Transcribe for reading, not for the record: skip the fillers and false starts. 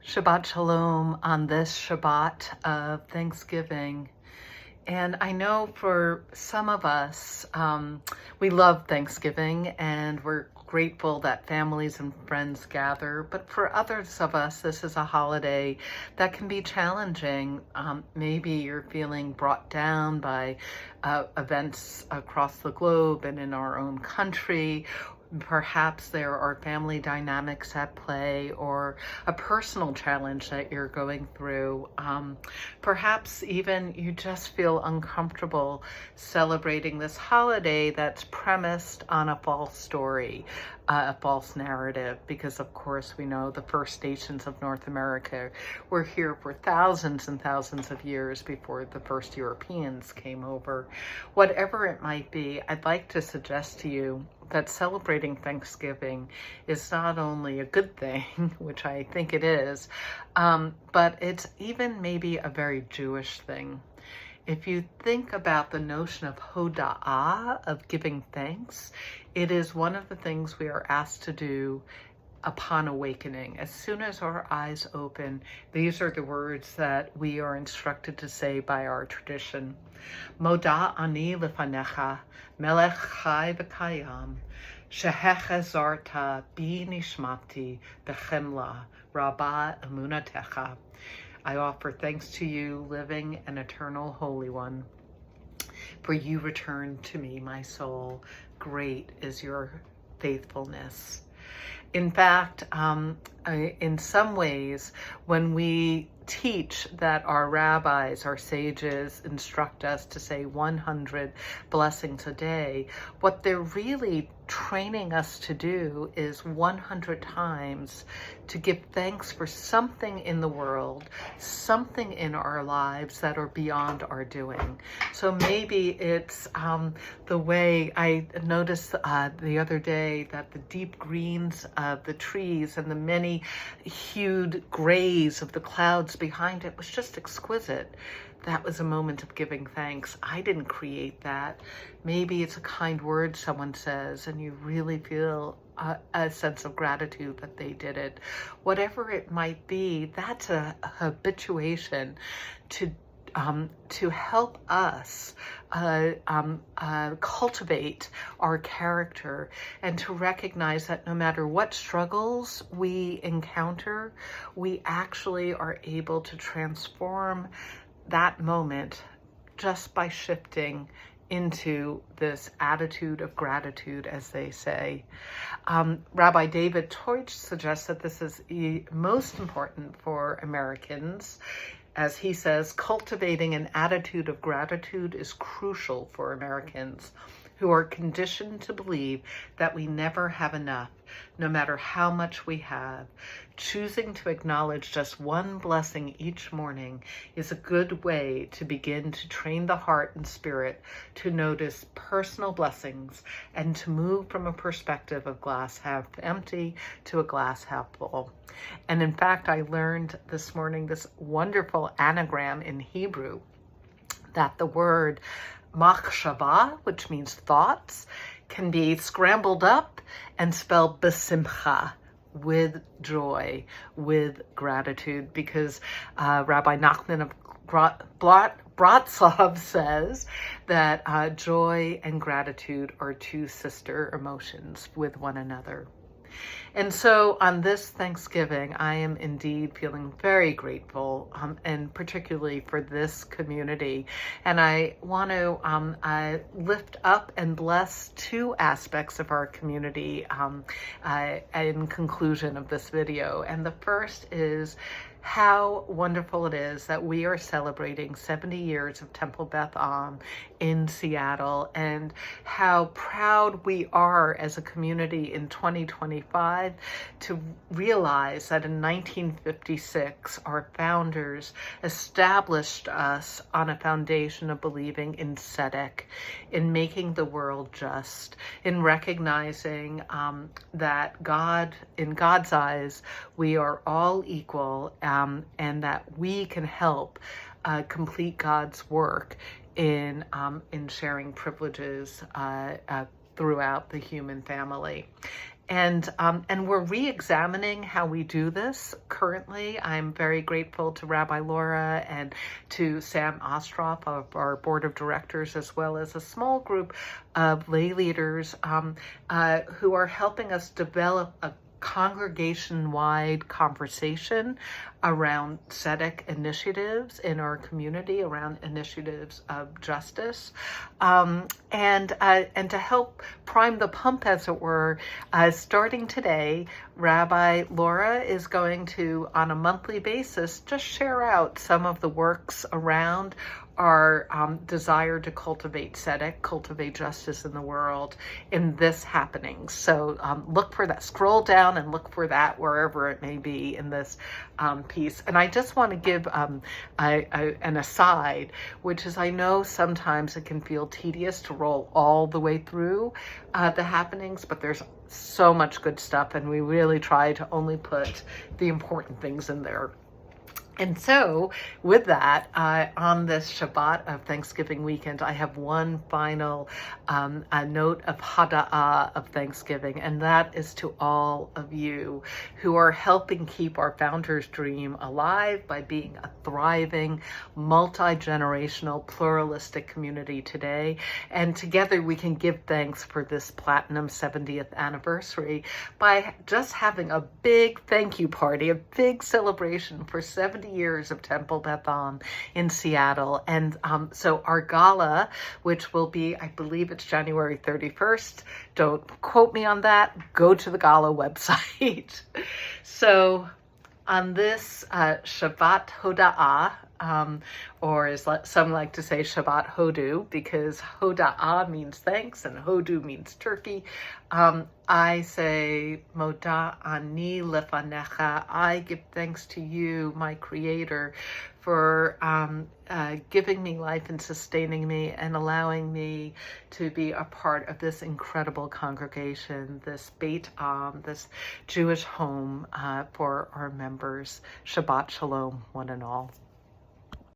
Shabbat Shalom on this Shabbat of Thanksgiving. And I know for some of us, we love Thanksgiving and we're grateful that families and friends gather. But for others of us, this is a holiday that can be challenging. Maybe you're feeling brought down by events across the globe and in our own country. Perhaps there are family dynamics at play or a personal challenge that you're going through. Perhaps even you just feel uncomfortable celebrating this holiday that's premised on a false story, a false narrative, because of course we know the First Nations of North America were here for thousands and thousands of years before the first Europeans came over. Whatever it might be, I'd like to suggest to you that celebrating Thanksgiving is not only a good thing, which I think it is, but it's even maybe a very Jewish thing. If you think about the notion of hoda'ah, of giving thanks, it is one of the things we are asked to do upon awakening. As soon as our eyes open, these are the words that we are instructed to say by our tradition. Moda ani lefanecha, melech chai v'kayam, shehechazarta bi nishmati bechemla, rabba emunatecha. I offer thanks to you, living and eternal Holy One, for you return to me, my soul. Great is your faithfulness. In fact, in some ways, when we teach that our rabbis, our sages, instruct us to say 100 blessings a day, what they're really training us to do is 100 times to give thanks for something in the world, something in our lives that are beyond our doing. So maybe it's the way I noticed the other day that the deep greens of the trees and the many hued grays of the clouds behind it was just exquisite. That was a moment of giving thanks. I didn't create that. Maybe it's a kind word someone says and you really feel a sense of gratitude that they did it. Whatever it might be, that's a habituation to help us cultivate our character and to recognize that no matter what struggles we encounter, we actually are able to transform that moment just by shifting into this attitude of gratitude, as they say. Rabbi David Teutsch suggests that this is most important for Americans. As he says, cultivating an attitude of gratitude is crucial for Americans who are conditioned to believe that we never have enough, no matter how much we have. Choosing to acknowledge just one blessing each morning is a good way to begin to train the heart and spirit to notice personal blessings and to move from a perspective of glass half empty to a glass half full. And in fact, I learned this morning this wonderful anagram in Hebrew that the word machshava, which means thoughts, can be scrambled up and spelled besimcha, with joy, with gratitude, because Rabbi Nachman of Bratslav says that joy and gratitude are two sister emotions with one another. And so on this Thanksgiving, I am indeed feeling very grateful, and particularly for this community. And I want to lift up and bless two aspects of our community in conclusion of this video. And the first is how wonderful it is that we are celebrating 70 years of Temple Beth Am in Seattle, and how proud we are as a community in 2025 to realize that in 1956 our founders established us on a foundation of believing in tzedek, in making the world just, in recognizing that God, in God's eyes, we are all equal, and that we can help complete God's work in sharing privileges throughout the human family. And we're re-examining how we do this currently. I'm very grateful to Rabbi Laura and to Sam Ostroff of our board of directors, as well as a small group of lay leaders who are helping us develop a congregation-wide conversation around tzedek initiatives in our community, around initiatives of justice, and to help prime the pump, as it were. Starting today, Rabbi Laura is going to, on a monthly basis, just share out some of the works around our desire to cultivate tzedek, cultivate justice in the world in this happening. So look for that, scroll down and look for that wherever it may be in this piece. And I just want to give an aside, which is I know sometimes it can feel tedious to roll all the way through the happenings, but there's so much good stuff, and we really try to only put the important things in there. And so with that, on this Shabbat of Thanksgiving weekend, I have one final a note of hada'ah of Thanksgiving, and that is to all of you who are helping keep our founder's dream alive by being a thriving, multi-generational, pluralistic community today. And together we can give thanks for this platinum 70th anniversary by just having a big thank you party, a big celebration for 70 years of Temple Beth Am in Seattle. And so our gala, which will be, I believe it's January 31st, don't quote me on that, go to the gala website. So on this Shabbat Hoda'ah, or as some like to say Shabbat Hodu, because Hoda'ah means thanks and Hodu means turkey. I say Moda ani lefanecha. I give thanks to you, my Creator, for giving me life and sustaining me and allowing me to be a part of this incredible congregation, this Beit Am, this Jewish home for our members. Shabbat Shalom, one and all.